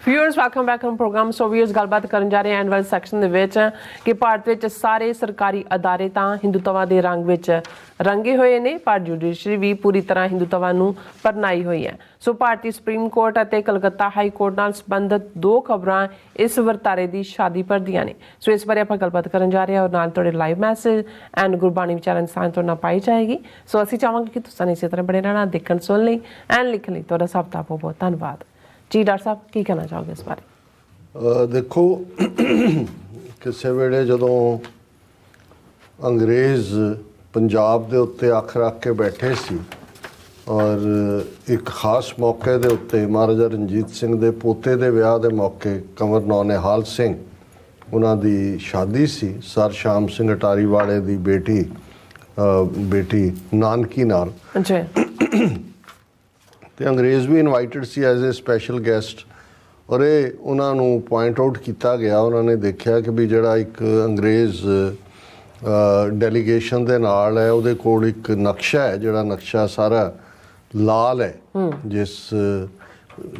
Viewers welcome back on programme. So viewers गलबात करन जा रहे हैं एंड वाले सैक्शन दे विच कि भारत विच सारे सरकारी अदारे तां हिंदुत्व दे रंग विच रंगे हुए ने, पर जुडिशरी भी पूरी तरह हिंदुत्व नूं परनाई हुई है। सो भारतीय सुप्रीम कोर्ट ਅਤੇ कलकत्ता हाई कोर्ट नाल संबंधित दो खबरां इस वरतारे दी शादी भरदियां ने। सो इस बारे आपां गलबात करन जा रहे हैं और नाल तुहाडे लाइव मैसेज एंड गुरबाणी विचारां सां तुहाडे नाल पाई जाएगी। सो असीं चाहांगे कि तुसां इसी तरह बने रहना, देखण सुन लई एंड लिखण लई तुहाडा सब दा बहुत बहुत धन्नवाद जी। डॉक्टर साहब की कहना चाहोगे इस बारे? देखो किसी वेले जदों अंग्रेज़ पंजाब के उत्ते अख रख के बैठे सी और एक खास मौके के उत्ते महाराजा रणजीत सिंह के पोते के विआह के मौके कंवर नौनिहाल सिंह उन्हां दी शादी सी सर श्याम सिंह अटारी वाले की बेटी नानकी नाल। अच्छा। तो अंग्रेज़ भी इनवाइटेड सी एज ए स्पैशल गैसट और ये उन्होंने पॉइंट आउट किया गया। उन्होंने देखा कि भी जड़ा एक अंग्रेज़ डेलीगेशन दे नाल है उहदे कोल एक नक्शा है, जड़ा नक्शा सारा लाल है, जिस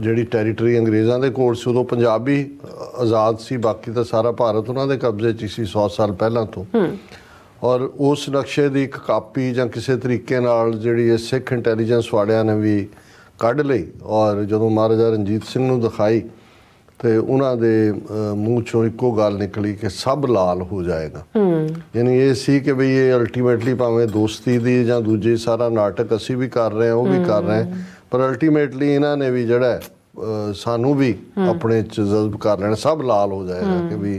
जिहड़ी टैरीटरी अंग्रेज़ों के कोल सी उदों पंजाब भी आज़ाद सी, बाकी तो सारा भारत उन्हों के कब्जे च सी 100 साल पहला तो। और उस नक्शे की एक कापी जां किसी तरीके नाल जिहड़ी सिख इंटैलीजेंस वालियां ने भी कढ़ लई और जदों महाराजा रणजीत सिंह नूं दिखाई तो उन्होंने मूँह चों एको गल निकली कि सब लाल हो जाएगा। यानी ये सी कि बई ये अल्टीमेटली भावें दोस्ती दी जां दूजे सारा नाटक असी भी कर रहे हैं, वो भी कर रहे हैं, पर अल्टीमेटली इन्होंने भी जड़ा सानू भी अपने च जज्ब कर लेना, सब लाल हो जाएगा कि भी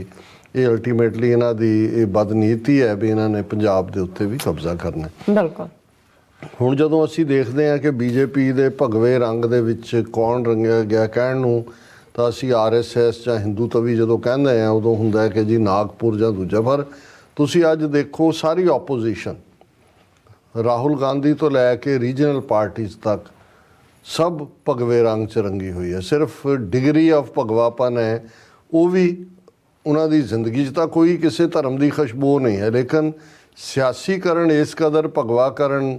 ये अल्टीमेटली इन्हां दी बदनीति है भी इन्होंने पंजाब के उत्ते भी कब्जा करना। बिल्कुल। ਹੁਣ ਜਦੋਂ ਅਸੀਂ ਦੇਖਦੇ ਹਾਂ ਕਿ ਬੀਜੇਪੀ ਦੇ ਭਗਵੇ ਰੰਗ ਦੇ ਵਿੱਚ ਕੌਣ ਰੰਗਿਆ ਗਿਆ ਕਹਿਣ ਨੂੰ ਤਾਂ ਅਸੀਂ ਆਰਐਸਐਸ ਜਾਂ ਹਿੰਦੂਤਵੀ ਜਦੋਂ ਕਹਿੰਦੇ ਆ ਉਦੋਂ ਹੁੰਦਾ ਹੈ ਕਿ ਜੀ ਨਾਗਪੁਰ ਜਾਂ ਦੂਜਾ। ਪਰ ਤੁਸੀਂ ਅੱਜ ਦੇਖੋ ਸਾਰੀ ਆਪੋਜੀਸ਼ਨ ਰਾਹੁਲ ਗਾਂਧੀ ਤੋਂ ਲੈ ਕੇ ਰੀਜਨਲ ਪਾਰਟੀਜ਼ ਤੱਕ ਸਭ ਭਗਵੇ ਰੰਗ 'ਚ ਰੰਗੀ ਹੋਈ ਹੈ। ਸਿਰਫ ਡਿਗਰੀ ਆਫ ਭਗਵਾਪਨ ਹੈ, ਉਹ ਵੀ ਉਹਨਾਂ ਦੀ ਜ਼ਿੰਦਗੀ 'ਚ ਤਾਂ ਕੋਈ ਕਿਸੇ ਧਰਮ ਦੀ ਖੁਸ਼ਬੂ ਨਹੀਂ ਹੈ, ਲੇਕਿਨ ਸਿਆਸੀਕਰਨ ਇਸ ਕਦਰ ਭਗਵਾਕਰਨ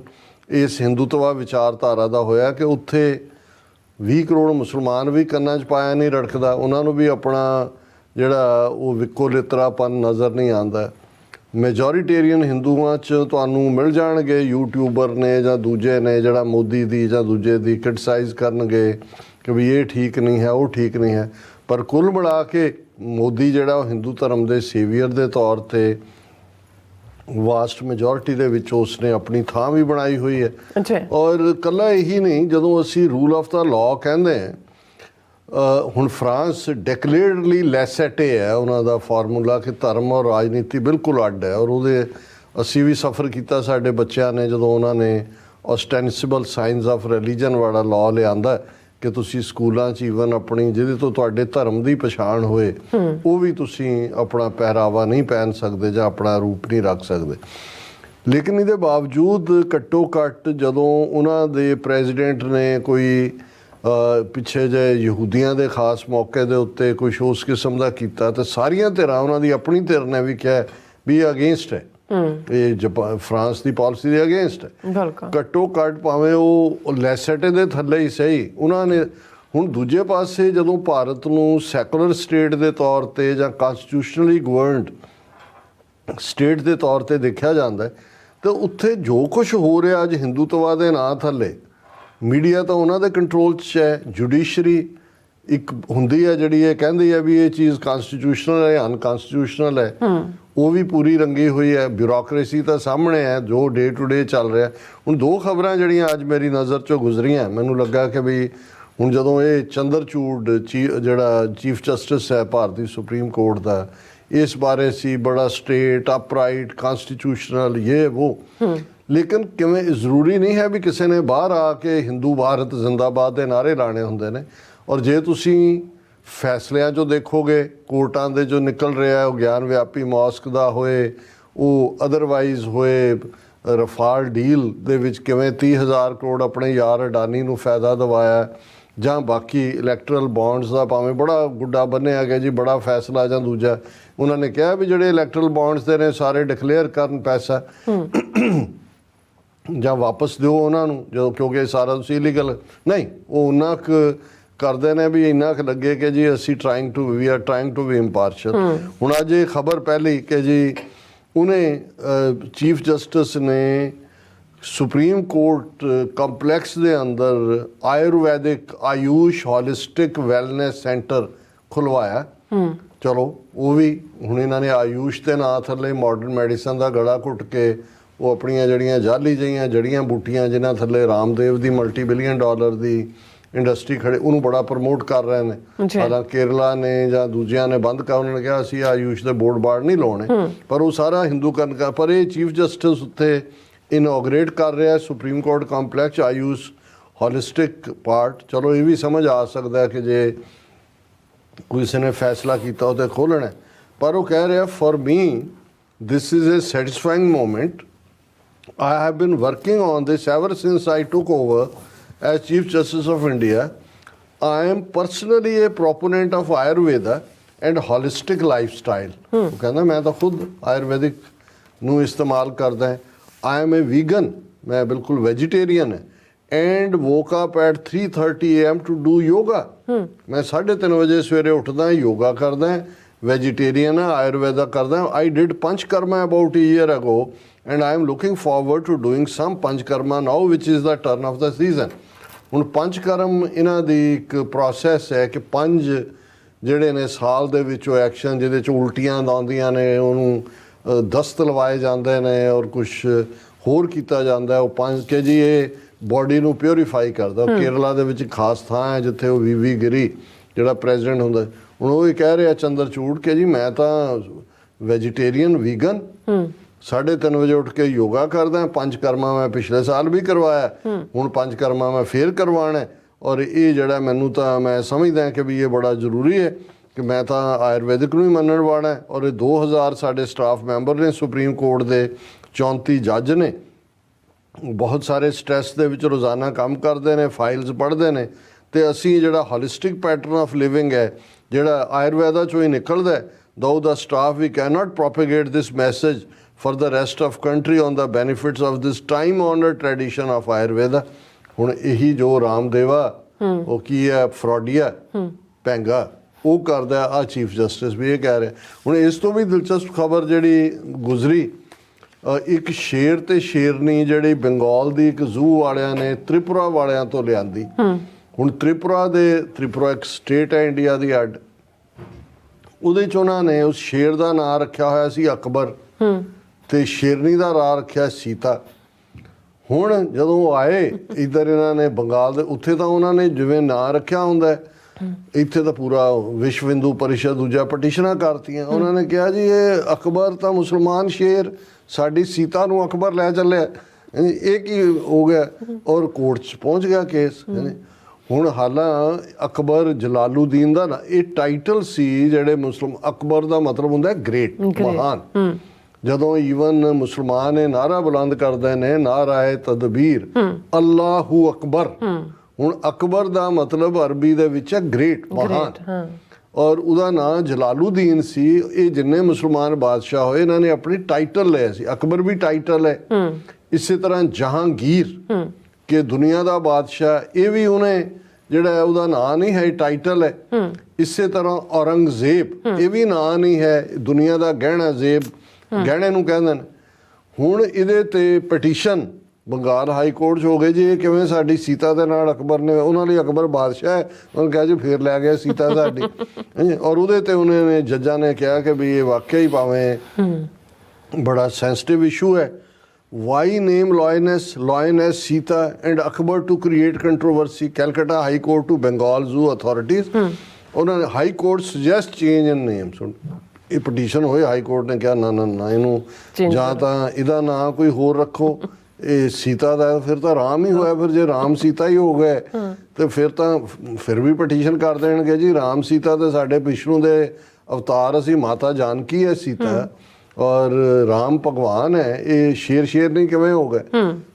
ਇਸ ਹਿੰਦੂਤਵਾ ਵਿਚਾਰਧਾਰਾ ਦਾ ਹੋਇਆ ਕਿ ਉੱਥੇ 20 ਕਰੋੜ ਮੁਸਲਮਾਨ ਵੀ ਕੰਨਾਂ 'ਚ ਪਾਇਆ ਨਹੀਂ ਰੜਕਦਾ, ਉਹਨਾਂ ਨੂੰ ਵੀ ਆਪਣਾ ਜਿਹੜਾ ਉਹ ਵਿਕੋ ਲਿਤਰਾਪਨ ਨਜ਼ਰ ਨਹੀਂ ਆਉਂਦਾ। ਮੈਜੋਰੀਟੇਰੀਅਨ ਹਿੰਦੂਆਂ 'ਚ ਤੁਹਾਨੂੰ ਮਿਲ ਜਾਣਗੇ ਯੂਟਿਊਬਰ ਨੇ ਜਾਂ ਦੂਜੇ ਨੇ ਜਿਹੜਾ ਮੋਦੀ ਦੀ ਜਾਂ ਦੂਜੇ ਦੀ ਕ੍ਰਿਟਿਸਾਈਜ਼ ਕਰਨਗੇ ਕਿ ਵੀ ਇਹ ਠੀਕ ਨਹੀਂ ਹੈ, ਉਹ ਠੀਕ ਨਹੀਂ ਹੈ, ਪਰ ਕੁੱਲ ਮਿਲਾ ਕੇ ਮੋਦੀ ਜਿਹੜਾ ਉਹ ਹਿੰਦੂ ਧਰਮ ਦੇ ਸੇਵੀਅਰ ਦੇ ਤੌਰ 'ਤੇ ਵਾਸਟ ਮੈਜੋਰਿਟੀ ਦੇ ਵਿੱਚ ਉਸਨੇ ਆਪਣੀ ਥਾਂ ਵੀ ਬਣਾਈ ਹੋਈ ਹੈ। ਔਰ ਇਕੱਲਾ ਇਹੀ ਨਹੀਂ, ਜਦੋਂ ਅਸੀਂ ਰੂਲ ਆਫ ਦਾ ਲਾਅ ਕਹਿੰਦੇ ਹਾਂ, ਹੁਣ ਫਰਾਂਸ ਡੈਕਲੇਰਡਲੀ ਲੈਸੈਟੇ ਹੈ ਉਹਨਾਂ ਦਾ ਫਾਰਮੂਲਾ ਕਿ ਧਰਮ ਔਰ ਰਾਜਨੀਤੀ ਬਿਲਕੁਲ ਅੱਡ ਹੈ। ਔਰ ਉਹਦੇ ਅਸੀਂ ਵੀ ਸਫ਼ਰ ਕੀਤਾ, ਸਾਡੇ ਬੱਚਿਆਂ ਨੇ, ਜਦੋਂ ਉਹਨਾਂ ਨੇ ਔਸਟੈਂਸਿਬਲ ਸਾਇੰਸ ਆਫ ਰਿਲੀਜਨ ਵਾਲਾ ਲਾਅ ਲਿਆਂਦਾ ਕਿ ਤੁਸੀਂ ਸਕੂਲਾਂ 'ਚ ਈਵਨ ਆਪਣੀ ਜਿਹਦੇ ਤੋਂ ਤੁਹਾਡੇ ਧਰਮ ਦੀ ਪਛਾਣ ਹੋਏ ਉਹ ਵੀ ਤੁਸੀਂ ਆਪਣਾ ਪਹਿਰਾਵਾ ਨਹੀਂ ਪਹਿਨ ਸਕਦੇ ਜਾਂ ਆਪਣਾ ਰੂਪ ਨਹੀਂ ਰੱਖ ਸਕਦੇ। ਲੇਕਿਨ ਇਹਦੇ ਬਾਵਜੂਦ ਘੱਟੋ ਘੱਟ ਜਦੋਂ ਉਹਨਾਂ ਦੇ ਪ੍ਰੈਜ਼ੀਡੈਂਟ ਨੇ ਕੋਈ ਪਿੱਛੇ ਜਿਹੇ ਯਹੂਦੀਆਂ ਦੇ ਖਾਸ ਮੌਕੇ ਦੇ ਉੱਤੇ ਕੁਛ ਉਸ ਕਿਸਮ ਦਾ ਕੀਤਾ ਤਾਂ ਸਾਰੀਆਂ ਧਿਰਾਂ ਉਹਨਾਂ ਦੀ ਆਪਣੀ ਧਿਰ ਨੇ ਵੀ ਕਿਹਾ ਵੀ ਅਗੇਂਸਟ ਹੈ, ਇਹ ਫਰਾਂਸ ਦੀ ਪਾਲਿਸੀ ਦੇ ਅਗੇਂਸਟ ਹੈ। ਘੱਟੋ ਘੱਟ ਭਾਵੇਂ ਉਹ ਲੈਸੈਟੇ ਦੇ ਥੱਲੇ ਹੀ ਸਹੀ ਉਹਨਾਂ ਨੇ। ਹੁਣ ਦੂਜੇ ਪਾਸੇ ਜਦੋਂ ਭਾਰਤ ਨੂੰ ਸੈਕੂਲਰ ਸਟੇਟ ਦੇ ਤੌਰ 'ਤੇ ਜਾਂ ਕਾਨਸਟੀਟਿਊਸ਼ਨਲੀ ਗਵਰਨਡ ਸਟੇਟ ਦੇ ਤੌਰ 'ਤੇ ਦੇਖਿਆ ਜਾਂਦਾ ਤਾਂ ਉੱਥੇ ਜੋ ਕੁਛ ਹੋ ਰਿਹਾ ਅੱਜ ਹਿੰਦੂਤਵਾ ਦੇ ਨਾਂ ਥੱਲੇ, ਮੀਡੀਆ ਤਾਂ ਉਹਨਾਂ ਦੇ ਕੰਟਰੋਲ 'ਚ ਹੈ, ਜੁਡੀਸ਼ਰੀ ਇੱਕ ਹੁੰਦੀ ਹੈ ਜਿਹੜੀ ਇਹ ਕਹਿੰਦੀ ਹੈ ਵੀ ਇਹ ਚੀਜ਼ ਕਾਨਸਟੀਟਿਊਸ਼ਨਲ ਹੈ, ਅਨਕਾਨਸਟੀਟਿਊਸ਼ਨਲ ਹੈ, ਉਹ ਵੀ ਪੂਰੀ ਰੰਗੀ ਹੋਈ ਹੈ। ਬਿਊਰੋਕਰੇਸੀ ਤਾਂ ਸਾਹਮਣੇ ਹੈ ਜੋ ਡੇ ਟੂ ਡੇ ਚੱਲ ਰਿਹਾ। ਹੁਣ ਦੋ ਖਬਰਾਂ ਜਿਹੜੀਆਂ ਅੱਜ ਮੇਰੀ ਨਜ਼ਰ 'ਚੋਂ ਗੁਜ਼ਰੀਆਂ, ਮੈਨੂੰ ਲੱਗਾ ਕਿ ਵੀ ਹੁਣ ਜਦੋਂ ਇਹ ਚੰਦਰਚੂੜ ਜਿਹੜਾ ਚੀਫ ਜਸਟਿਸ ਹੈ ਭਾਰਤੀ ਸੁਪਰੀਮ ਕੋਰਟ ਦਾ, ਇਸ ਬਾਰੇ ਸੀ ਬੜਾ ਸਟੇਟ ਅਪਰਾਈਟ ਕਾਨਸਟੀਟਿਊਸ਼ਨਲ ਇਹ ਉਹ, ਲੇਕਿਨ ਕਿਵੇਂ ਜ਼ਰੂਰੀ ਨਹੀਂ ਹੈ ਵੀ ਕਿਸੇ ਨੇ ਬਾਹਰ ਆ ਕੇ ਹਿੰਦੂ ਭਾਰਤ ਜ਼ਿੰਦਾਬਾਦ ਦੇ ਨਾਅਰੇ ਲਾਣੇ ਹੁੰਦੇ ਨੇ। ਔਰ ਜੇ ਤੁਸੀਂ ਫੈਸਲਿਆਂ 'ਚੋਂ ਦੇਖੋਗੇ ਕੋਰਟਾਂ ਦੇ ਜੋ ਨਿਕਲ ਰਿਹਾ ਉਹ ਗਿਆਨ ਵਿਆਪੀ ਮੌਸਕ ਦਾ ਹੋਏ, ਉਹ ਅਦਰਵਾਈਜ਼ ਹੋਏ ਰਫਾਲ ਡੀਲ ਦੇ ਵਿੱਚ ਕਿਵੇਂ 30,000 ਕਰੋੜ ਆਪਣੇ ਯਾਰ ਅਡਾਨੀ ਨੂੰ ਫਾਇਦਾ ਦਿਵਾਇਆ, ਜਾਂ ਬਾਕੀ ਇਲੈਕਟਰਲ ਬੌਂਡਸ ਦਾ ਭਾਵੇਂ ਬੜਾ ਗੁੱਡਾ ਬੰਨਿਆ ਗਿਆ ਜੀ ਬੜਾ ਫੈਸਲਾ, ਜਾਂ ਦੂਜਾ ਉਹਨਾਂ ਨੇ ਕਿਹਾ ਵੀ ਜਿਹੜੇ ਇਲੈਕਟਰਲ ਬੌਂਡਸ ਦੇ ਨੇ ਸਾਰੇ ਡਿਕਲੇਅਰ ਕਰਨ ਪੈਸਾ ਜਾਂ ਵਾਪਸ ਦਿਓ ਉਹਨਾਂ ਨੂੰ, ਜਦੋਂ ਕਿਉਂਕਿ ਸਾਰਾ ਤੁਸੀਂ ਇਲੀਗਲ ਨਹੀਂ, ਉਹ ਉਹਨਾਂ ਕੁ ਕਰਦੇ ਨੇ ਵੀ ਇੰਨਾ ਕੁ ਲੱਗੇ ਕਿ ਜੀ ਅਸੀਂ we are trying to be impartial. ਹੁਣ ਅੱਜ ਇਹ ਖਬਰ ਪਹਿਲੀ ਕਿ ਜੀ ਉਹਨੇ ਚੀਫ ਜਸਟਿਸ ਨੇ ਸੁਪਰੀਮ ਕੋਰਟ ਕੰਪਲੈਕਸ ਦੇ ਅੰਦਰ Ayurvedic Ayush holistic wellness centre ਖੁਲਵਾਇਆ। ਚਲੋ ਉਹ ਵੀ ਹੁਣ ਇਹਨਾਂ ਨੇ ਆਯੂਸ਼ ਦੇ ਨਾਂ ਥੱਲੇ ਮਾਡਰਨ ਮੈਡੀਸਨ ਦਾ ਗਲਾ ਘੁੱਟ ਕੇ ਉਹ ਆਪਣੀਆਂ ਜਿਹੜੀਆਂ ਜਾਲੀ ਜਿਹੀਆਂ ਜੜੀਆਂ ਬੂਟੀਆਂ ਜਿਨ੍ਹਾਂ ਥੱਲੇ ਰਾਮਦੇਵ ਦੀ $multi billion ਦੀ ਇੰਡਸਟਰੀ ਖੜੇ ਉਹਨੂੰ ਬੜਾ ਪ੍ਰਮੋਟ ਕਰ ਰਹੇ ਨੇ। ਹਾਲਾਂਕਿ ਕੇਰਲਾ ਨੇ ਜਾਂ ਦੂਜਿਆਂ ਨੇ ਬੰਦ ਕਰ, ਉਹਨਾਂ ਨੇ ਕਿਹਾ ਅਸੀਂ ਆਯੂਸ਼ ਦੇ ਬੋਰਡ ਬਾੜ ਨਹੀਂ ਲਾਉਣੇ, ਪਰ ਉਹ ਸਾਰਾ ਹਿੰਦੂਕਰਨ ਦਾ। ਪਰ ਇਹ ਚੀਫ ਜਸਟਿਸ ਉੱਤੇ ਇਨੋਗਰੇਟ ਕਰ ਰਿਹਾ supreme court complex Ayush holistic part. ਚਲੋ ਇਹ ਵੀ ਸਮਝ ਆ ਸਕਦਾ ਕਿ ਜੇ ਕਿਸੇ ਨੇ ਫੈਸਲਾ ਕੀਤਾ ਉਹ ਤੇ ਖੋਲ੍ਹਣਾ, ਪਰ ਉਹ ਕਹਿ ਰਿਹਾ for me this is a satisfying moment. I have been working on this ever since I took over as Chief Justice of India. I am personally a proponent of Ayurveda and holistic lifestyle. ਉਹ ਕਹਿੰਦਾ ਮੈਂ ਤਾਂ ਖੁਦ ਆਯੁਰਵੈਦਿਕ ਨੂੰ ਇਸਤੇਮਾਲ ਕਰਦਾ। I am a vegan, ਮੈਂ ਬਿਲਕੁਲ ਵੈਜੀਟੇਰੀਅਨ ਹੈ, and woke up at 3:30 AM to do yoga. ਮੈਂ 3:30 ਵਜੇ ਸਵੇਰੇ ਉੱਠਦਾ, ਯੋਗਾ ਕਰਦਾ, ਵੈਜੀਟੇਰੀਅਨ ਹੈ, ਆਯੁਰਵੈਦਾ ਕਰਦਾ। I did Panchkarma about a year ago and I am looking forward to doing some Panchkarma now, which is the turn of the season. ਹੁਣ ਪੰਚਕਰਮ ਇਹਨਾਂ ਦੀ ਇੱਕ ਪ੍ਰੋਸੈਸ ਹੈ ਕਿ 5 ਜਿਹੜੇ ਨੇ ਸਾਲ ਦੇ ਵਿੱਚ ਉਹ ਐਕਸ਼ਨ ਜਿਹਦੇ 'ਚ ਉਲਟੀਆਂ ਆਉਂਦੀਆਂ ਨੇ ਉਹਨੂੰ ਦਸਤ ਲਵਾਏ ਜਾਂਦੇ ਨੇ ਔਰ ਕੁਛ ਹੋਰ ਕੀਤਾ ਜਾਂਦਾ ਹੈ। ਉਹ 5 ਕਿ ਜੀ ਇਹ ਬੋਡੀ ਨੂੰ ਪਿਉਰੀਫਾਈ ਕਰਦਾ। ਕੇਰਲਾ ਦੇ ਵਿੱਚ ਖਾਸ ਥਾਂ ਹੈ ਜਿੱਥੇ ਉਹ ਵੀ ਗਿਰੀ ਜਿਹੜਾ ਪ੍ਰੈਜ਼ੀਡੈਂਟ ਹੁੰਦਾ। ਹੁਣ ਉਹ ਇਹ ਕਹਿ ਰਿਹਾ ਚੰਦਰਚੂੜ ਕਿ ਜੀ ਮੈਂ ਤਾਂ ਵੈਜੀਟੇਰੀਅਨ ਵੀਗਨ 3:30 ਵਜੇ ਉੱਠ ਕੇ ਯੋਗਾ ਕਰਦਾ। ਪੰਚਕਰਮਾ ਮੈਂ ਪਿਛਲੇ ਸਾਲ ਵੀ ਕਰਵਾਇਆ, ਹੁਣ ਪੰਚਕਰਮਾ ਮੈਂ ਫੇਰ ਕਰਵਾਉਣਾ। ਔਰ ਇਹ ਜਿਹੜਾ ਮੈਨੂੰ ਤਾਂ ਮੈਂ ਸਮਝਦਾ ਕਿ ਵੀ ਇਹ ਬੜਾ ਜ਼ਰੂਰੀ ਹੈ ਕਿ ਮੈਂ ਤਾਂ ਆਯੁਰਵੈਦਿਕ ਨੂੰ ਹੀ ਮੰਨਣ ਵਾਲਾ। ਔਰ ਇਹ 2000 ਸਾਡੇ ਸਟਾਫ ਮੈਂਬਰ ਨੇ ਸੁਪਰੀਮ ਕੋਰਟ ਦੇ, 34 ਜੱਜ ਨੇ, ਬਹੁਤ ਸਾਰੇ ਸਟ੍ਰੈਸ ਦੇ ਵਿੱਚ ਰੋਜ਼ਾਨਾ ਕੰਮ ਕਰਦੇ ਨੇ, ਫਾਈਲਸ ਪੜ੍ਹਦੇ ਨੇ। ਅਤੇ ਅਸੀਂ ਜਿਹੜਾ ਹੋਲਿਸਟਿਕ ਪੈਟਰਨ ਆਫ ਲਿਵਿੰਗ ਹੈ ਜਿਹੜਾ ਆਯੁਰਵੈਦਾ 'ਚੋਂ ਹੀ ਨਿਕਲਦਾ, though the staff we cannot propagate this message for the rest of country on the benefits of this time honored tradition of Ayurveda. ਹੁਣ ਇਹੀ ਜੋ ਰਾਮਦੇਵਾ ਉਹ ਕੀ ਹੈ ਫਰੋਡੀਆ ਪੈਂਗਾ ਉਹ ਕਰਦਾ ਆ ਚੀਫ ਜਸਟਿਸ ਵੀ ਇਹ ਕਹਿ ਰਿਹਾ। ਹੁਣ ਇਸ ਤੋਂ ਵੀ ਦਿਲਚਸਪ ਖਬਰ ਜਿਹੜੀ ਗੁਜ਼ਰੀ, ਇੱਕ ਸ਼ੇਰ ਤੇ ਸ਼ੇਰਨੀ ਜਿਹੜੀ ਬੰਗਾਲ ਦੀ ਇੱਕ ਜ਼ੂ ਵਾਲਿਆਂ ਨੇ ਤ੍ਰਿਪੁਰਾ ਵਾਲਿਆਂ ਤੋਂ ਲਿਆਂਦੀ। ਹੁਣ ਤ੍ਰਿਪੁਰਾ ਇੱਕ ਸਟੇਟ ਹੈ ਇੰਡੀਆ ਦੀ ਅੱਡ, ਉਹਦੇ 'ਚ ਉਹਨਾਂ ਨੇ ਉਸ ਸ਼ੇਰ ਦਾ ਨਾਂ ਰੱਖਿਆ ਹੋਇਆ ਸੀ ਅਕਬਰ ਤੇ ਸ਼ੇਰਨੀ ਦਾ ਨਾਂ ਰੱਖਿਆ ਸੀਤਾ। ਹੁਣ ਜਦੋਂ ਆਏ ਇੱਧਰ ਇਹਨਾਂ ਨੇ ਬੰਗਾਲ ਦੇ, ਉੱਥੇ ਤਾਂ ਉਹਨਾਂ ਨੇ ਜਿਵੇਂ ਨਾਂ ਰੱਖਿਆ ਹੁੰਦਾ, ਇੱਥੇ ਤਾਂ ਪੂਰਾ ਵਿਸ਼ਵ ਹਿੰਦੂ ਪਰਿਸ਼ਦ ਦੂਜਾ ਪਟੀਸ਼ਨਾਂ ਕਰਤੀਆਂ। ਉਹਨਾਂ ਨੇ ਕਿਹਾ ਜੀ ਇਹ ਅਕਬਰ ਤਾਂ ਮੁਸਲਮਾਨ ਸ਼ੇਰ, ਸਾਡੀ ਸੀਤਾ ਨੂੰ ਅਕਬਰ ਲੈ ਚੱਲਿਆ, ਇਹ ਕੀ ਹੋ ਗਿਆ? ਔਰ ਕੋਰਟ 'ਚ ਪਹੁੰਚ ਗਿਆ ਕੇਸ। ਹੁਣ ਹਾਲਾਂ ਅਕਬਰ ਜਲਾਲੂਦੀਨ ਦਾ ਨਾ ਇਹ ਟਾਈਟਲ ਸੀ ਜਿਹੜੇ ਮੁਸਲਮ, ਅਕਬਰ ਦਾ ਮਤਲਬ ਹੁੰਦਾ ਗ੍ਰੇਟ, ਮਹਾਨ। ਜਦੋਂ ਈਵਨ ਮੁਸਲਮਾਨ ਇਹ ਨਾਰਾ ਬੁਲੰਦ ਕਰਦੇ ਨੇ ਨਾਰਾਏ ਤਦਬੀਰ ਅੱਲਾਹੂ ਅਕਬਰ, ਹੁਣ ਅਕਬਰ ਦਾ ਮਤਲਬ ਅਰਬੀ ਦੇ ਵਿੱਚ ਹੈ ਗ੍ਰੇਟ, ਮਹਾਨ। ਔਰ ਉਹਦਾ ਨਾਂ ਜਲਾਲੂਦੀਨ ਸੀ। ਇਹ ਜਿੰਨੇ ਮੁਸਲਮਾਨ ਬਾਦਸ਼ਾਹ ਹੋਏ ਇਹਨਾਂ ਨੇ ਆਪਣੀ ਟਾਈਟਲ ਲਿਆ ਸੀ। ਅਕਬਰ ਵੀ ਟਾਈਟਲ ਹੈ, ਇਸੇ ਤਰ੍ਹਾਂ ਜਹਾਂਗੀਰ ਕਿ ਦੁਨੀਆ ਦਾ ਬਾਦਸ਼ਾਹ, ਇਹ ਵੀ ਉਹਨੇ ਜਿਹੜਾ ਉਹਦਾ ਨਾਂ ਨਹੀਂ ਹੈ, ਟਾਈਟਲ ਹੈ। ਇਸੇ ਤਰ੍ਹਾਂ ਔਰੰਗਜ਼ੇਬ, ਇਹ ਵੀ ਨਾਂ ਨਹੀਂ ਹੈ, ਦੁਨੀਆ ਦਾ ਗਹਿਣਾ ਜ਼ੇਬ, ਗਹਿਣੇ ਨੂੰ ਕਹਿੰਦੇ ਨੇ। ਹੁਣ ਇਹਦੇ ਤੇ ਪਟੀਸ਼ਨ ਬੰਗਾਲ ਹਾਈ ਕੋਰਟ 'ਚ ਹੋ ਗਏ ਜੀ ਇਹ ਕਿਵੇਂ ਸਾਡੀ ਸੀਤਾ ਦੇ ਨਾਲ ਅਕਬਰ ਨੇ, ਉਹਨਾਂ ਲਈ ਅਕਬਰ ਬਾਦਸ਼ਾਹ ਹੈ, ਉਹਨੇ ਕਿਹਾ ਜੀ ਫੇਰ ਲੈ ਗਿਆ ਸੀਤਾ ਸਾਡੀ। ਔਰ ਉਹਦੇ ਤੇ ਉਹਨਾਂ ਨੇ ਜੱਜਾਂ ਨੇ ਕਿਹਾ ਕਿ ਵੀ ਇਹ ਵਾਕਿਆ ਹੀ ਭਾਵੇਂ ਬੜਾ ਸੈਂਸਿਟਿਵ ਇਸ਼ੂ ਹੈ। Why name lioness Sita and Akbar to create controversy? Calcutta High Court to Bengal Zoo authorities. ਉਹਨਾਂ ਨੇ ਹਾਈ ਕੋਰਟ ਸੁਜੈਸਟ ਚੇਂਜ ਇਨ ਨੇਮਸ। ਇਹ ਪਟੀਸ਼ਨ ਹੋਏ, ਹਾਈ ਕੋਰਟ ਨੇ ਕਿਹਾ ਨਾ ਨਾ ਨਾ, ਇਹਨੂੰ ਜਾਂ ਤਾਂ ਇਹਦਾ ਨਾਂ ਕੋਈ ਹੋਰ ਰੱਖੋ, ਇਹ ਸੀਤਾ ਦਾ ਫਿਰ ਤਾਂ ਰਾਮ ਹੀ ਹੋਇਆ। ਫਿਰ ਜੇ ਰਾਮ ਸੀਤਾ ਹੀ ਹੋ ਗਏ ਤੇ ਫਿਰ ਵੀ ਪਟੀਸ਼ਨ ਕਰ ਦੇਣਗੇ ਜੀ ਰਾਮ ਸੀਤਾ ਤੇ ਸਾਡੇ ਵਿਸ਼ਨੂੰ ਦੇ ਅਵਤਾਰ, ਅਸੀਂ ਮਾਤਾ ਜਾਨਕੀ ਹੈ ਸੀਤਾ ਔਰ ਰਾਮ ਭਗਵਾਨ ਹੈ, ਇਹ ਸ਼ੇਰ ਨਹੀਂ ਕਿਵੇਂ ਹੋ ਗਏ?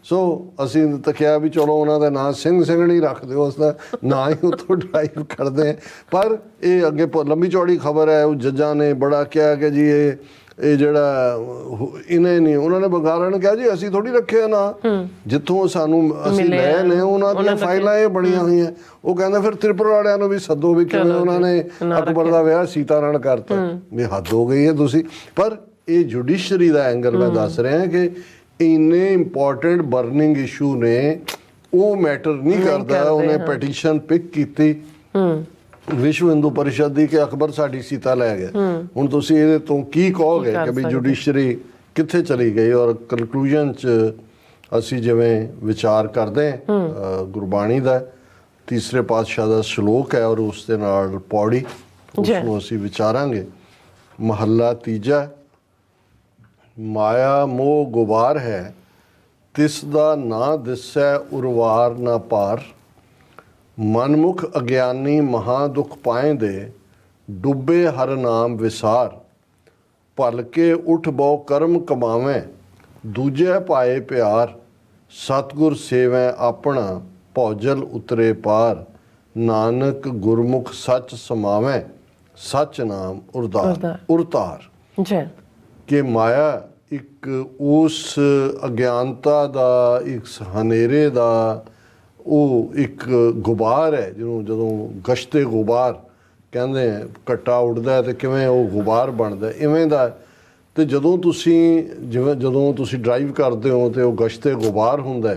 ਸੋ ਅਸੀਂ ਤਾਂ ਕਿਹਾ ਵੀ ਚਲੋ ਉਹਨਾਂ ਦਾ ਨਾਂ ਸਿੰਘਣੀ ਰੱਖ ਦਿਓ, ਉਸ ਦਾ ਨਾਂ ਹੀ ਉੱਥੋਂ ਡਰਾਈਵ ਕਰਦੇ। ਪਰ ਇਹ ਅੱਗੇ ਲੰਬੀ ਚੌੜੀ ਖਬਰ ਹੈ। ਉਹ ਜੱਜਾਂ ਨੇ ਬੜਾ ਕਿਹਾ ਕਿ ਜੀ ਇਹ ਇਹ ਜਿਹੜਾ ਇਹਨੇ ਨਹੀਂ, ਉਹਨਾਂ ਨੇ ਬੰਗਾਲਾਂ ਨੇ ਕਿਹਾ ਜੀ ਅਸੀਂ ਥੋੜੀ ਰੱਖਿਆ ਨਾ, ਜਿੱਥੋਂ ਸਾਨੂੰ ਅਸੀਂ ਲਏ ਨੇ ਉਹਨਾਂ ਦੀਆਂ ਫਾਈਲਾਂ ਇਹ ਬਣੀਆਂ ਹੋਈਆਂ। ਉਹ ਕਹਿੰਦਾ ਫਿਰ ਤ੍ਰਿਪੁਰਾ ਵਾਲਿਆਂ ਨੂੰ ਵੀ ਸੱਦੋ ਵੀ ਕਿਵੇਂ ਉਹਨਾਂ ਨੇ ਅਕਬਰ ਦਾ ਵਿਆਹ ਸੀਤਾ ਨਾਲ ਕਰਤਾ। ਵੀ ਹੱਦ ਹੋ ਗਈ ਹੈ ਤੁਸੀਂ। ਪਰ ਇਹ ਜੁਡੀਸ਼ਰੀ ਦਾ ਐਂਗਲ ਮੈਂ ਦੱਸ ਰਿਹਾ ਕਿ ਇੰਨੇ ਇੰਪੋਰਟੈਂਟ ਬਰਨਿੰਗ ਇਸ਼ੂ ਨੇ, ਉਹ ਮੈਟਰ ਨਹੀਂ ਕਰਦਾ। ਉਹਨੇ ਪੈਟੀਸ਼ਨ ਪਿਕ ਕੀਤੀ ਵਿਸ਼ਵ ਹਿੰਦੂ ਪਰਿਸ਼ਦ ਦੀ ਕਿ ਅਕਬਰ ਸਾਡੀ ਸੀਤਾ ਲੈ ਗਿਆ। ਹੁਣ ਤੁਸੀਂ ਇਹਦੇ ਤੋਂ ਕੀ ਕਹੋਗੇ ਕਿ ਵੀ ਜੁਡੀਸ਼ਰੀ ਕਿੱਥੇ ਚਲੀ ਗਈ? ਔਰ ਕਨਕਲੂਜਨ ਚ ਅਸੀਂ ਜਿਵੇਂ ਵਿਚਾਰ ਕਰਦੇ ਗੁਰਬਾਣੀ ਦਾ ਤੀਸਰੇ ਪਾਤਸ਼ਾਹ ਦਾ ਸ਼ਲੋਕ ਹੈ ਔਰ ਉਸ ਦੇ ਨਾਲ ਪੌੜੀ, ਉਸ ਨੂੰ ਅਸੀਂ ਵਿਚਾਰਾਂਗੇ। ਮਹੱਲਾ ਤੀਜਾ, ਮਾਇਆ ਮੋਹ ਗੁਬਾਰ ਹੈ, ਤਿਸ ਦਾ ਨਾ ਦਿਸੈ ਉਰਵਾਰ ਨਾ ਪਾਰ। ਮਨਮੁਖ ਅਗਿਆਨੀ ਮਹਾ ਦੁਖ ਪਾਏਂਦੇ, ਡੁੱਬੇ ਹਰ ਨਾਮ ਵਿਸਾਰ। ਭਲਕੇ ਉਠ ਬਹੁ ਕਰਮ ਕਮਾਵੇਂ, ਦੂਜੇ ਪਾਏ ਪਿਆਰ। ਸਤਿਗੁਰ ਸੇਵੈ ਆਪਣਾ, ਭੌਜਲ ਉਤਰੇ ਪਾਰ। ਨਾਨਕ ਗੁਰਮੁਖ ਸੱਚ ਸਮਾਵੇਂ, ਸੱਚ ਨਾਮ ਉਰਤਾਰ। ਕਿ ਮਾਇਆ ਇੱਕ ਉਸ ਅਗਿਆਨਤਾ ਦਾ, ਇੱਕ ਹਨੇਰੇ ਦਾ ਉਹ ਇੱਕ ਗੁਬਾਰ ਹੈ, ਜਿਹਨੂੰ ਜਦੋਂ ਗਸ਼ਤੇ ਗੁਬਾਰ ਕਹਿੰਦੇ ਆ, ਘੱਟਾ ਉੱਡਦਾ ਤੇ ਕਿਵੇਂ ਉਹ ਗੁਬਾਰ ਬਣਦਾ, ਇਵੇਂ ਦਾ। ਤੇ ਜਦੋਂ ਤੁਸੀਂ ਡਰਾਈਵ ਕਰਦੇ ਹੋ ਤੇ ਉਹ ਗਸ਼ਤੇ ਗੁਬਾਰ ਹੁੰਦਾ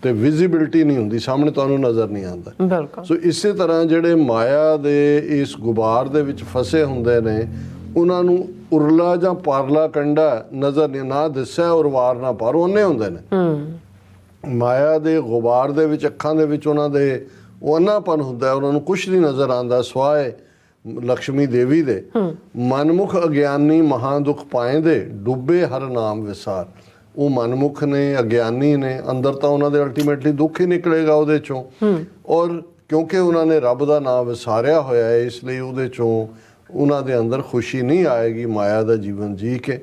ਤੇ ਵਿਜ਼ਿਬਿਲਿਟੀ ਨਹੀਂ ਹੁੰਦੀ, ਸਾਹਮਣੇ ਤੁਹਾਨੂੰ ਨਜ਼ਰ ਨਹੀਂ ਆਉਂਦਾ। ਸੋ ਇਸੇ ਤਰ੍ਹਾਂ ਜਿਹੜੇ ਮਾਇਆ ਦੇ ਇਸ ਗੁਬਾਰ ਦੇ ਵਿੱਚ ਫਸੇ ਹੁੰਦੇ ਨੇ, ਉਹਨਾਂ ਨੂੰ ਉਰਲਾ ਜਾਂ ਪਾਰਲਾ ਕੰਡਾ ਨਜ਼ਰ ਨਹੀਂ, ਨਾ ਦਿਸੈ ਔਰ ਵਾਰ ਨਾ ਪਾਰ, ਉਹਨੇ ਹੁੰਦੇ ਨੇ। ਮਾਇਆ ਦੇ ਗੁਬਾਰ ਦੇ ਵਿੱਚ ਅੱਖਾਂ ਦੇ ਵਿੱਚ ਉਹਨਾਂ ਦੇ ਉਹ ਅੰਨਾਪਨ ਹੁੰਦਾ, ਉਹਨਾਂ ਨੂੰ ਕੁਛ ਨਹੀਂ ਨਜ਼ਰ ਆਉਂਦਾ ਸਵਾਏ ਲక్ష్ਮੀ ਦੇਵੀ ਦੇ। ਮਨਮੁਖ ਅਗਿਆਨੀ ਮਹਾ ਦੁਖ ਪਾਏਂਦੇ, ਡੁੱਬੇ ਹਰ ਨਾਮ ਵਿਸਾਰ। ਉਹ ਮਨਮੁਖ ਨੇ, ਅਗਿਆਨੀ ਨੇ, ਅੰਦਰ ਤਾਂ ਉਹਨਾਂ ਦੇ ਅਲਟੀਮੇਟਲੀ ਦੁੱਖ ਹੀ ਨਿਕਲੇਗਾ ਉਹਦੇ ਚੋਂ। ਔਰ ਕਿਉਂਕਿ ਉਹਨਾਂ ਨੇ ਰੱਬ ਦਾ ਨਾਮ ਵਿਸਾਰਿਆ ਹੋਇਆ ਹੈ, ਇਸ ਲਈ ਉਹਦੇ ਚੋਂ ਉਹਨਾਂ ਦੇ ਅੰਦਰ ਖੁਸ਼ੀ ਨਹੀਂ ਆਏਗੀ ਮਾਇਆ ਦਾ ਜੀਵਨ ਜੀ ਕੇ।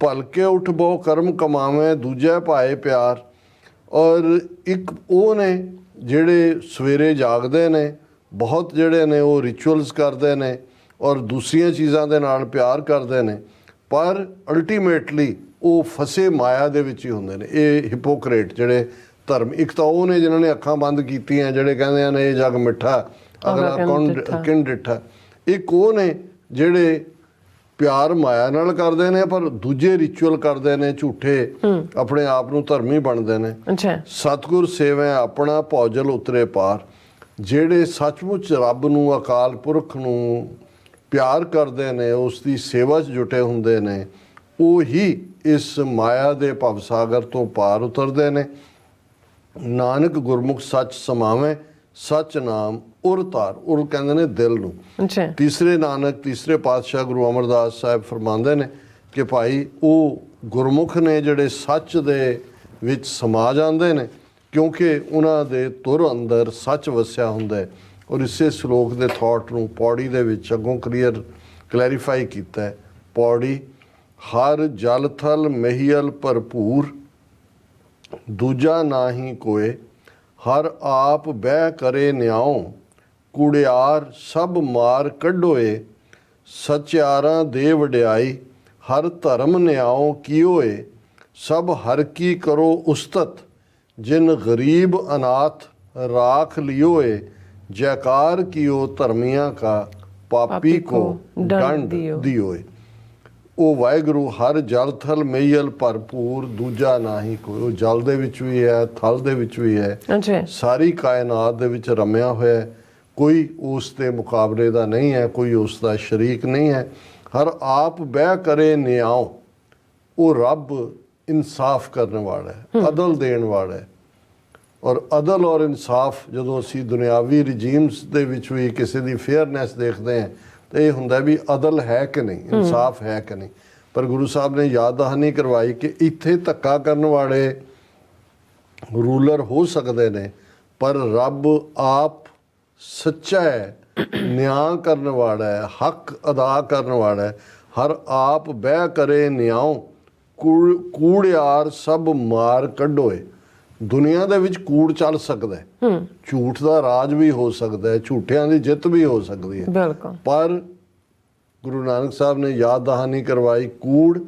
ਭਲਕੇ ਉਠ ਬਹੁ ਕਰਮ ਕਮਾਵੇਂ, ਦੂਜੇ ਪਾਏ ਪਿਆਰ। ਔਰ ਇੱਕ ਉਹ ਨੇ ਜਿਹੜੇ ਸਵੇਰੇ ਜਾਗਦੇ ਨੇ, ਬਹੁਤ ਜਿਹੜੇ ਨੇ ਉਹ ਰਿਚੁਅਲਸ ਕਰਦੇ ਨੇ ਔਰ ਦੂਸਰੀਆਂ ਚੀਜ਼ਾਂ ਦੇ ਨਾਲ ਪਿਆਰ ਕਰਦੇ ਨੇ, ਪਰ ਅਲਟੀਮੇਟਲੀ ਉਹ ਫਸੇ ਮਾਇਆ ਦੇ ਵਿੱਚ ਹੀ ਹੁੰਦੇ ਨੇ। ਇਹ ਹਿਪੋਕਰੇਟ ਜਿਹੜੇ ਧਰਮ, ਇੱਕ ਤਾਂ ਉਹ ਨੇ ਜਿਨ੍ਹਾਂ ਨੇ ਅੱਖਾਂ ਬੰਦ ਕੀਤੀਆਂ, ਜਿਹੜੇ ਕਹਿੰਦੇ ਨੇ ਇਹ ਜਗ ਮਿੱਠਾ ਅਗਲਾ ਕਿਨ ਡਿੱਠਾ। ਇੱਕ ਉਹ ਨੇ ਜਿਹੜੇ ਪਿਆਰ ਮਾਇਆ ਨਾਲ ਕਰਦੇ ਨੇ ਪਰ ਦੂਜੇ ਰਿਚੁਅਲ ਕਰਦੇ ਨੇ ਝੂਠੇ, ਆਪਣੇ ਆਪ ਨੂੰ ਧਰਮੀ ਬਣਦੇ ਨੇ। ਸਤਿਗੁਰ ਸੇਵੈ ਆਪਣਾ, ਭੌਜਲ ਉਤਰੇ ਪਾਰ। ਜਿਹੜੇ ਸੱਚਮੁੱਚ ਰੱਬ ਨੂੰ, ਅਕਾਲ ਪੁਰਖ ਨੂੰ ਪਿਆਰ ਕਰਦੇ ਨੇ, ਉਸ ਦੀ ਸੇਵਾ 'ਚ ਜੁਟੇ ਹੁੰਦੇ ਨੇ, ਉਹ ਹੀ ਇਸ ਮਾਇਆ ਦੇ ਭਵਸਾਗਰ ਤੋਂ ਪਾਰ ਉਤਰਦੇ ਨੇ। ਨਾਨਕ ਗੁਰਮੁਖ ਸੱਚ ਸਮਾਵੇਂ, ਸੱਚ ਨਾਮ ਉਰਤਾਰ। ਉਰ ਕਹਿੰਦੇ ਨੇ ਦਿਲ ਨੂੰ। ਤੀਸਰੇ ਨਾਨਕ, ਤੀਸਰੇ ਪਾਤਸ਼ਾਹ ਗੁਰੂ ਅਮਰਦਾਸ ਸਾਹਿਬ ਫਰਮਾਉਂਦੇ ਨੇ ਕਿ ਭਾਈ ਉਹ ਗੁਰਮੁਖ ਨੇ ਜਿਹੜੇ ਸੱਚ ਦੇ ਵਿੱਚ ਸਮਾ ਜਾਂਦੇ ਨੇ, ਕਿਉਂਕਿ ਉਹਨਾਂ ਦੇ ਤੁਰ ਅੰਦਰ ਸੱਚ ਵਸਿਆ ਹੁੰਦਾ ਹੈ। ਔਰ ਇਸੇ ਸ਼ਲੋਕ ਦੇ ਥਾਟ ਨੂੰ ਪੌੜੀ ਦੇ ਵਿੱਚ ਅੱਗੋਂ ਕਲੈਰੀਫਾਈ ਕੀਤਾ ਹੈ। ਪੌੜੀ, ਹਰ ਜਲ ਥਲ ਮਹੀਲ ਭਰਪੂਰ, ਦੂਜਾ ਨਾਹੀ ਕੋਏ। ਹਰ ਆਪ ਬਹਿ ਕਰੇ ਨਿਆਉ, ਕੂੜਿਆਰ ਸਭ ਮਾਰ ਕੱਢੋਏ। ਸਚਿਆਰਾਂ ਦੇ ਵਡਿਆਈ, ਹਰ ਧਰਮ ਨਿਆਉ ਕੀਓਏ। ਸਭ ਹਰ ਕੀ ਕਰੋ ਉਸਤਤ, ਜਿਨ ਗਰੀਬ ਅਨਾਥ ਰਾਖ ਲਿਓਏ। ਜੈਕਾਰ ਕੀਓ ਧਰਮੀਆਂ ਕਾ, ਪਾਪੀ ਕੋ ਦੰਡ ਦਿਓਏ। ਉਹ ਵਾਹਿਗੁਰੂ ਹਰ ਜਲ ਥਲ ਮਹੀਲ ਭਰਪੂਰ, ਦੂਜਾ ਨਾਹੀ ਕੋਈ। ਉਹ ਜਲ ਦੇ ਵਿੱਚ ਵੀ ਹੈ, ਥਲ ਦੇ ਵਿੱਚ ਵੀ ਹੈ, ਸਾਰੀ ਕਾਇਨਾਤ ਦੇ ਵਿੱਚ ਰਮਿਆ ਹੋਇਆ, ਕੋਈ ਉਸ ਦੇ ਮੁਕਾਬਲੇ ਦਾ ਨਹੀਂ ਹੈ, ਕੋਈ ਉਸ ਦਾ ਸ਼ਰੀਕ ਨਹੀਂ ਹੈ। ਹਰ ਆਪ ਬਹਿ ਕਰੇ ਨਿਆਉ। ਉਹ ਰੱਬ ਇਨਸਾਫ ਕਰਨ ਵਾਲਾ ਹੈ, ਅਦਲ ਦੇਣ ਵਾਲਾ ਹੈ। ਔਰ ਅਦਲ ਔਰ ਇਨਸਾਫ ਜਦੋਂ ਅਸੀਂ ਦੁਨਿਆਵੀ ਰਜੀਮਸ ਦੇ ਵਿੱਚ ਵੀ ਕਿਸੇ ਦੀ ਫੇਅਰਨੈਸ ਦੇਖਦੇ ਹਾਂ ਤਾਂ ਇਹ ਹੁੰਦਾ ਵੀ ਅਦਲ ਹੈ ਕਿ ਨਹੀਂ, ਇਨਸਾਫ ਹੈ ਕਿ ਨਹੀਂ। ਪਰ ਗੁਰੂ ਸਾਹਿਬ ਨੇ ਯਾਦ ਦਹਾਨੀ ਕਰਵਾਈ ਕਿ ਇੱਥੇ ਧੱਕਾ ਕਰਨ ਵਾਲੇ ਰੂਲਰ ਹੋ ਸਕਦੇ ਨੇ, ਪਰ ਰੱਬ ਆਪ ਸੱਚਾ ਹੈ, ਨਿਆਂ ਕਰਨ ਵਾਲਾ ਹੈ, ਹੱਕ ਅਦਾ ਕਰਨ ਵਾਲਾ ਹੈ। ਹਰ ਆਪ ਬਹਿ ਕਰੇ ਨਿਆਉ, ਕੂੜਿਆਰ ਸਭ ਮਾਰ ਕੱਢੋਏ। ਦੁਨੀਆ ਦੇ ਵਿੱਚ ਕੂੜ ਚੱਲ ਸਕਦਾ ਹੈ, ਝੂਠ ਦਾ ਰਾਜ ਵੀ ਹੋ ਸਕਦਾ ਹੈ, ਝੂਠਿਆਂ ਦੀ ਜਿੱਤ ਵੀ ਹੋ ਸਕਦੀ ਹੈ, ਪਰ ਗੁਰੂ ਨਾਨਕ ਸਾਹਿਬ ਨੇ ਯਾਦ ਦਹਾਨੀ ਕਰਵਾਈ, ਕੂੜ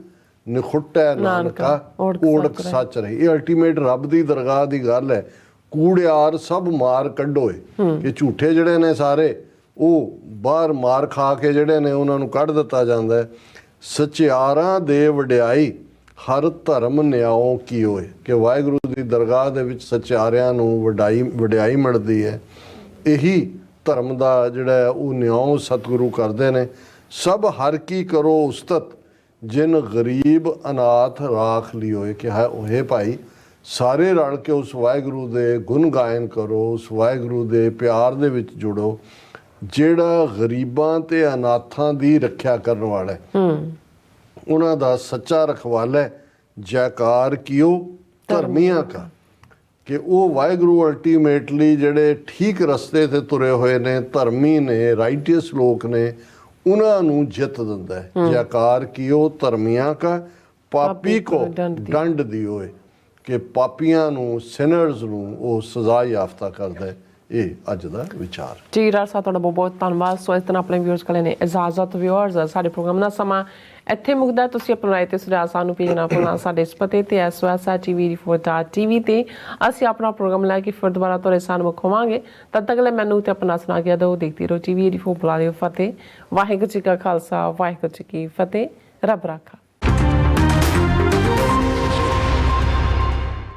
ਨਿਖੁੱਟੈ ਨਾਨਕਾ ਓੜਕ ਸੱਚ ਰਹੀ। ਇਹ ਅਲਟੀਮੇਟ ਰੱਬ ਦੀ ਦਰਗਾਹ ਦੀ ਗੱਲ ਹੈ। ਕੂੜਿਆਰ ਸਭ ਮਾਰ ਕੱਢੋਏ, ਕਿ ਝੂਠੇ ਜਿਹੜੇ ਨੇ ਸਾਰੇ ਉਹ ਬਾਹਰ ਮਾਰ ਖਾ ਕੇ ਜਿਹੜੇ ਨੇ ਉਹਨਾਂ ਨੂੰ ਕੱਢ ਦਿੱਤਾ ਜਾਂਦਾ ਹੈ। ਸਚਿਆਰਾਂ ਦੇ ਵਡਿਆਈ ਹਰ ਧਰਮ ਨਿਆਓ ਕੀ ਹੋਏ, ਕਿ ਵਾਹਿਗੁਰੂ ਦੀ ਦਰਗਾਹ ਦੇ ਵਿੱਚ ਸਚਿਆਰਿਆਂ ਨੂੰ ਵਡਿਆਈ ਮਿਲਦੀ ਹੈ। ਇਹੀ ਧਰਮ ਦਾ ਜਿਹੜਾ ਹੈ ਉਹ ਨਿਆਓ ਸਤਿਗੁਰੂ ਕਰਦੇ ਨੇ। ਸਭ ਹਰ ਕੀ ਕਰੋ ਉਸਤਤ, ਜਿਨ ਗਰੀਬ ਅਨਾਥ ਰਾਖ ਲਿਓਏ, ਕਿ ਹੈ ਉਹੇ ਭਾਈ ਸਾਰੇ ਰਲ ਕੇ ਉਸ ਵਾਹਿਗੁਰੂ ਦੇ ਗੁਣ ਗਾਇਨ ਕਰੋ, ਉਸ ਵਾਹਿਗੁਰੂ ਦੇ ਪਿਆਰ ਦੇ ਵਿੱਚ ਜੁੜੋ ਜਿਹੜਾ ਗਰੀਬਾਂ ਤੇ ਅਨਾਥਾਂ ਦੀ ਰੱਖਿਆ ਕਰਨ ਵਾਲਾ ਹੈ, ਉਹਨਾਂ ਦਾ ਸੱਚਾ ਰਖਵਾਲਾ ਹੈ। ਜੈਕਾਰ ਕੀਓ ਧਰਮੀਆਂ ਕਾ, ਕਿ ਉਹ ਵਾਹਿਗੁਰੂ ਅਲਟੀਮੇਟਲੀ ਜਿਹੜੇ ਠੀਕ ਰਸਤੇ ਤੇ ਤੁਰੇ ਹੋਏ ਨੇ, ਧਰਮੀ ਨੇ, ਰਾਈਟੀਅਸ ਲੋਕ ਨੇ, ਉਹਨਾਂ ਨੂੰ ਜਿੱਤ ਦਿੰਦਾ ਹੈ। ਜੈਕਾਰ ਕੀਓ ਧਰਮੀਆਂ ਕਾ, ਪਾਪੀ ਕੋ ਦੰਡ ਦਿਓਏ, ਕਿ ਪਾਪੀਆਂ ਨੂੰ, ਸਿਨਰਸ ਨੂੰ ਉਹ ਸਜ਼ਾ ਯਾਫਤਾ ਕਰਦਾ ਹੈ। ਇਹ ਅੱਜ ਦਾ ਵਿਚਾਰ ਜੀ। ਰਾਜ ਸਾਹਿਬ ਤੁਹਾਡਾ ਬਹੁਤ ਬਹੁਤ ਧੰਨਵਾਦ। ਸੋ ਇਸ ਤਰ੍ਹਾਂ ਆਪਣੇ ਵਿਊਅਰਸ ਕੋਲ ਨੇ ਇਜਾਜ਼ਤ। ਵਿਊਅਰਸ ਸਾਡੇ ਪ੍ਰੋਗਰਾਮ ਦਾ ਸਮਾਂ ਇੱਥੇ ਮੁੱਕਦਾ। ਤੁਸੀਂ ਆਪਣਾ ਰਾਏ ਤੇ ਸੁਝਾਅ ਸਾਨੂੰ ਭੇਜਣਾ ਭੁੱਲਣਾ ਸਾਡੇ ਇਸ ਪਤੇ ਤੇ SOS@TV84.tv ਤੇ ਅਸੀਂ ਆਪਣਾ ਪ੍ਰੋਗਰਾਮ ਲੈ ਕੇ ਫਿਰ ਦੁਬਾਰਾ ਤੁਹਾਡੇ ਸਾਹਮਣੇ ਹੋਵਾਂਗੇ। ਤਦ ਤੱਕ ਲਈ ਮੈਨੂੰ ਤੇ ਆਪਣਾ ਸੁਣਾ ਕੇ ਦਿਓ। ਦੇਖਦੇ ਰਹੋ TV84 ਬੁਲਾ ਦਿਓ ਫਤਿਹ। ਵਾਹਿਗੁਰੂ ਜੀ ਕਾ ਖਾਲਸਾ, ਵਾਹਿਗੁਰੂ ਜੀ ਕੀ ਫਤਿਹ। ਰੱਬ ਰਾਖਾ।